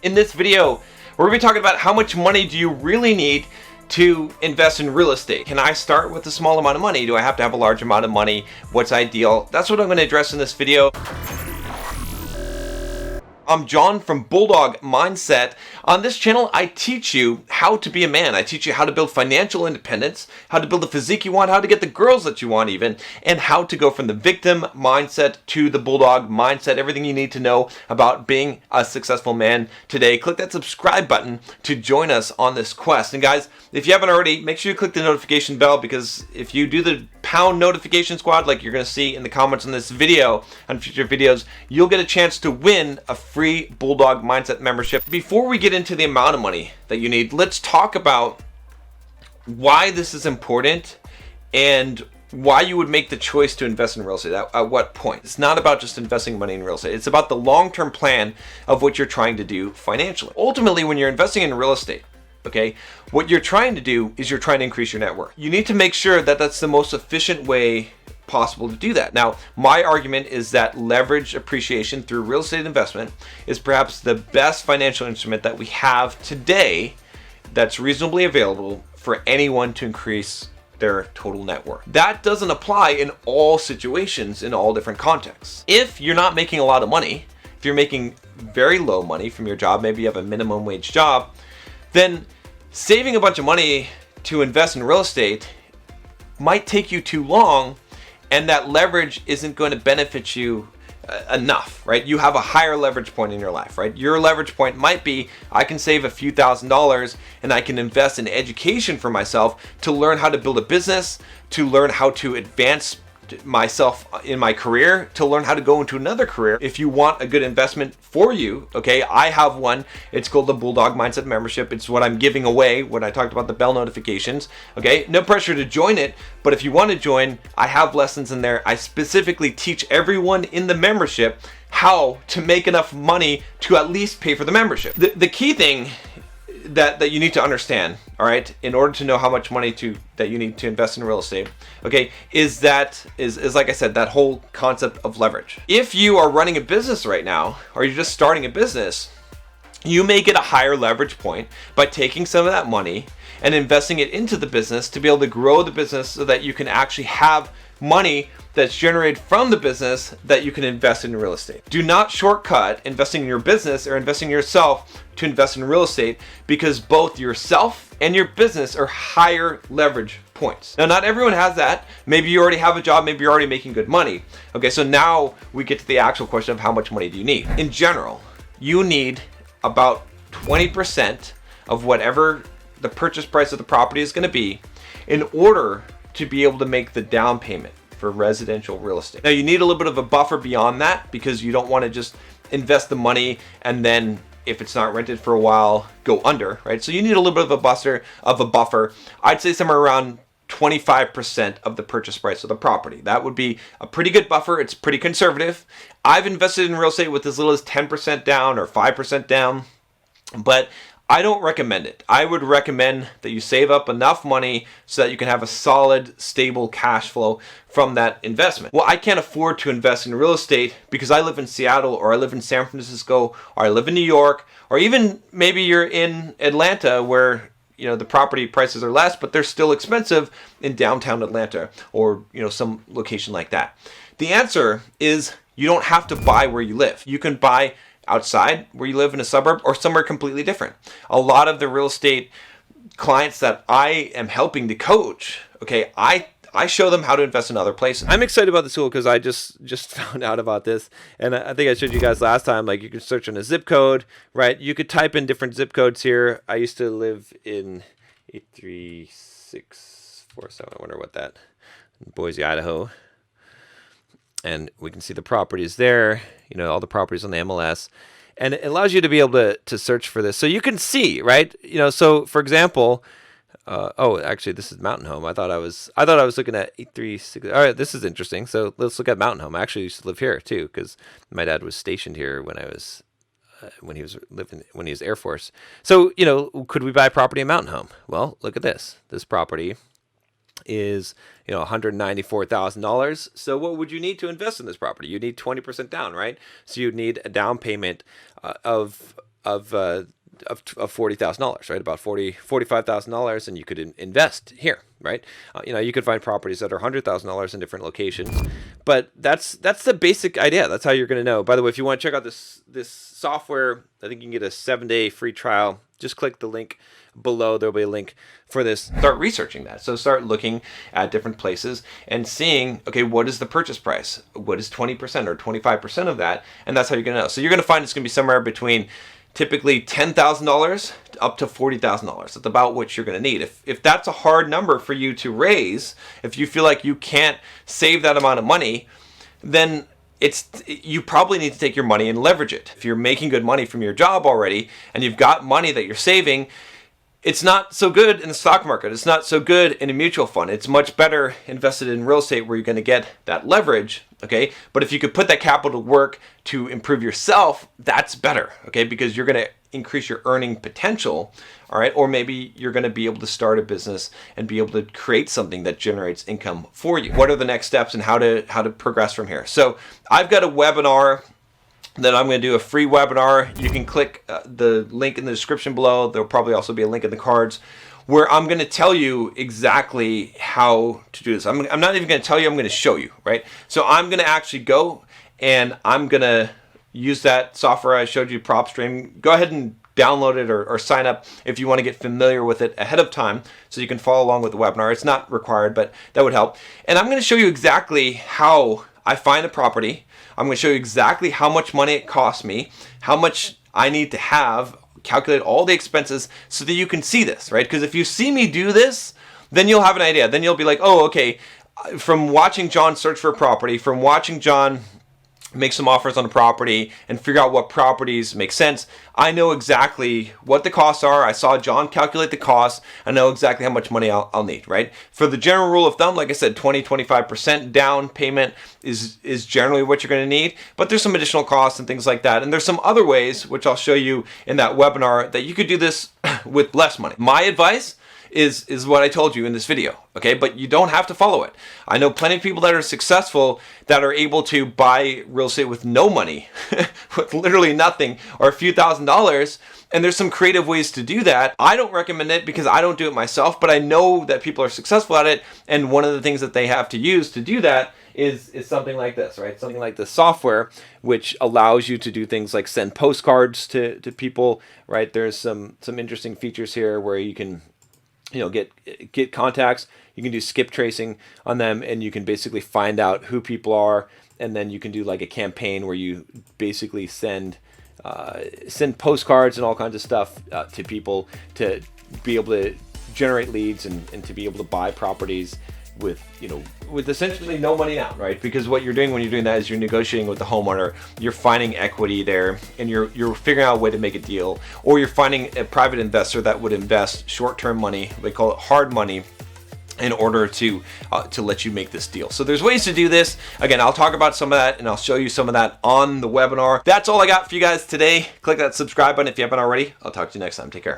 In this video, we're going to be talking about how much money do you really need to invest in real estate. Can I start with a small amount of money? Do I have to have a large amount of money? What's ideal? That's what I'm going to address in this video. I'm John from Bulldog Mindset. On this channel, I teach you how to be a man. I teach you how to build financial independence, how to build the physique you want, how to get the girls that you want even, and how to go from the victim mindset to the Bulldog mindset. Everything you need to know about being a successful man today. Click that subscribe button to join us on this quest. And guys, if you haven't already, make sure you click the notification bell, because if you do the pound notification squad like you're going to see in the comments on this video and future videos, you'll get a chance to win a free Bulldog Mindset membership. Before we get into the amount of money that you need, let's talk about why this is important and why you would make the choice to invest in real estate. At what point? It's not about just investing money in real estate. It's about the long-term plan of what you're trying to do financially. Ultimately, when you're investing in real estate, okay, what you're trying to do is you're trying to increase your net worth. You need to make sure that that's the most efficient way possible to do that. Now, my argument is that leverage appreciation through real estate investment is perhaps the best financial instrument that we have today that's reasonably available for anyone to increase their total net worth. That doesn't apply in all situations, in all different contexts. If you're not making a lot of money, if you're making very low money from your job, maybe you have a minimum wage job, then saving a bunch of money to invest in real estate might take you too long, and that leverage isn't going to benefit you enough, right? You have a higher leverage point in your life, right? Your leverage point might be, I can save a few $1,000s and I can invest in education for myself to learn how to build a business, to learn how to advance myself in my career, to learn how to go into another career. If you want a good investment for you, okay, I have one. It's called the Bulldog Mindset membership. It's what I'm giving away when I talked about the bell notifications. Okay, no pressure to join it, but if you want to join, I have lessons in there. I specifically teach everyone in the membership how to make enough money to at least pay for the membership. The key thing that you need to understand, all right, in order to know how much money that you need to invest in real estate, okay, is like I said, that whole concept of leverage. If you are running a business right now, or you're just starting a business, you may get a higher leverage point by taking some of that money and investing it into the business to be able to grow the business so that you can actually have money that's generated from the business that you can invest in real estate. Do not shortcut investing in your business or investing in yourself to invest in real estate, because both yourself and your business are higher leverage points. Now, not everyone has that. Maybe you already have a job, maybe you're already making good money. Okay, so now we get to the actual question of how much money do you need? In general, you need about 20% of whatever the purchase price of the property is going to be in order to be able to make the down payment for residential real estate. Now, you need a little bit of a buffer beyond that, because you don't want to just invest the money and then, if it's not rented for a while, go under, right? So you need a little bit of a buffer. I'd say somewhere around 25% of the purchase price of the property. That would be a pretty good buffer. It's pretty conservative. I've invested in real estate with as little as 10% down or 5% down, but I don't recommend it. I would recommend that you save up enough money so that you can have a solid, stable cash flow from that investment. Well, I can't afford to invest in real estate because I live in Seattle, or I live in San Francisco, or I live in New York, or even maybe you're in Atlanta, where the property prices are less, but they're still expensive in downtown Atlanta, or some location like that. The answer is you don't have to buy where you live. You can buy outside where you live in a suburb, or somewhere completely different. A lot of the real estate clients that I am helping to coach, okay, I show them how to invest in other places. I'm excited about this tool because I just found out about this, and I think I showed you guys last time, like you can search on a zip code, right? You could type in different zip codes here. I used to live in 83647, I wonder what that, Boise, Idaho. And we can see the properties there, all the properties on the MLS, and it allows you to be able to search for this. So you can see, right? So for example, actually this is Mountain Home. I thought I was looking at 836. All right, this is interesting. So let's look at Mountain Home. I actually used to live here too, because my dad was stationed here when he was Air Force. So, could we buy property in Mountain Home? Well, look at this. This property is $194,000. So what would you need to invest in this property? You need 20% down, right? So you'd need a down payment of $40,000, right? About $45,000, and you could invest here, right? You could find properties that are $100,000 in different locations, but that's the basic idea. That's how you're going to know. By the way, if you want to check out this software, I think you can get a 7-day free trial. Just click the link below. There'll be a link for this. Start researching that. So start looking at different places and seeing, okay, what is the purchase price? What is 20% or 25% of that? And that's how you're going to know. So you're going to find it's going to be somewhere between typically $10,000 up to $40,000. That's about what you're going to need. If that's a hard number for you to raise, if you feel like you can't save that amount of money, then you probably need to take your money and leverage it. If you're making good money from your job already and you've got money that you're saving, it's not so good in the stock market. It's not so good in a mutual fund. It's much better invested in real estate where you're going to get that leverage, okay? But if you could put that capital to work to improve yourself, that's better, okay? Because you're going to increase your earning potential, all right? Or maybe you're going to be able to start a business and be able to create something that generates income for you. What are the next steps and how to progress from here? So I've got a webinar that I'm going to do, a free webinar. You can click the link in the description below. There'll probably also be a link in the cards where I'm going to tell you exactly how to do this. I'm not even going to tell you, I'm going to show you, right? So I'm going to actually go and I'm going to use that software I showed you, PropStream. Go ahead and download it or sign up if you want to get familiar with it ahead of time so you can follow along with the webinar. It's not required, but that would help. And I'm going to show you exactly how I find a property. I'm going to show you exactly how much money it costs me, how much I need to have, calculate all the expenses so that you can see this, right? Because if you see me do this, then you'll have an idea. Then you'll be like, oh, okay, from watching John search for a property, from watching John make some offers on a property and figure out what properties make sense, I know exactly what the costs are. I saw John calculate the costs. I know exactly how much money I'll need, right? For the general rule of thumb, like I said, 20-25% down payment is generally what you're going to need, but there's some additional costs and things like that. And there's some other ways, which I'll show you in that webinar, that you could do this with less money. My advice is what I told you in this video, okay? But you don't have to follow it. I know plenty of people that are successful that are able to buy real estate with no money, with literally nothing, or a few $1,000s, and there's some creative ways to do that. I don't recommend it because I don't do it myself, but I know that people are successful at it, and one of the things that they have to use to do that is something like this, right? Something like this software, which allows you to do things like send postcards to people, right? There's some interesting features here where you can get contacts. You can do skip tracing on them, and you can basically find out who people are, and then you can do like a campaign where you basically send postcards and all kinds of stuff to people to be able to generate leads and to be able to buy properties with essentially no money down, right? Because what you're doing when you're doing that is you're negotiating with the homeowner, you're finding equity there, and you're figuring out a way to make a deal, or you're finding a private investor that would invest short-term money, they call it hard money, in order to let you make this deal. So there's ways to do this. Again, I'll talk about some of that and I'll show you some of that on the webinar. That's all I got for you guys today. Click that subscribe button if you haven't already. I'll talk to you next time. Take care.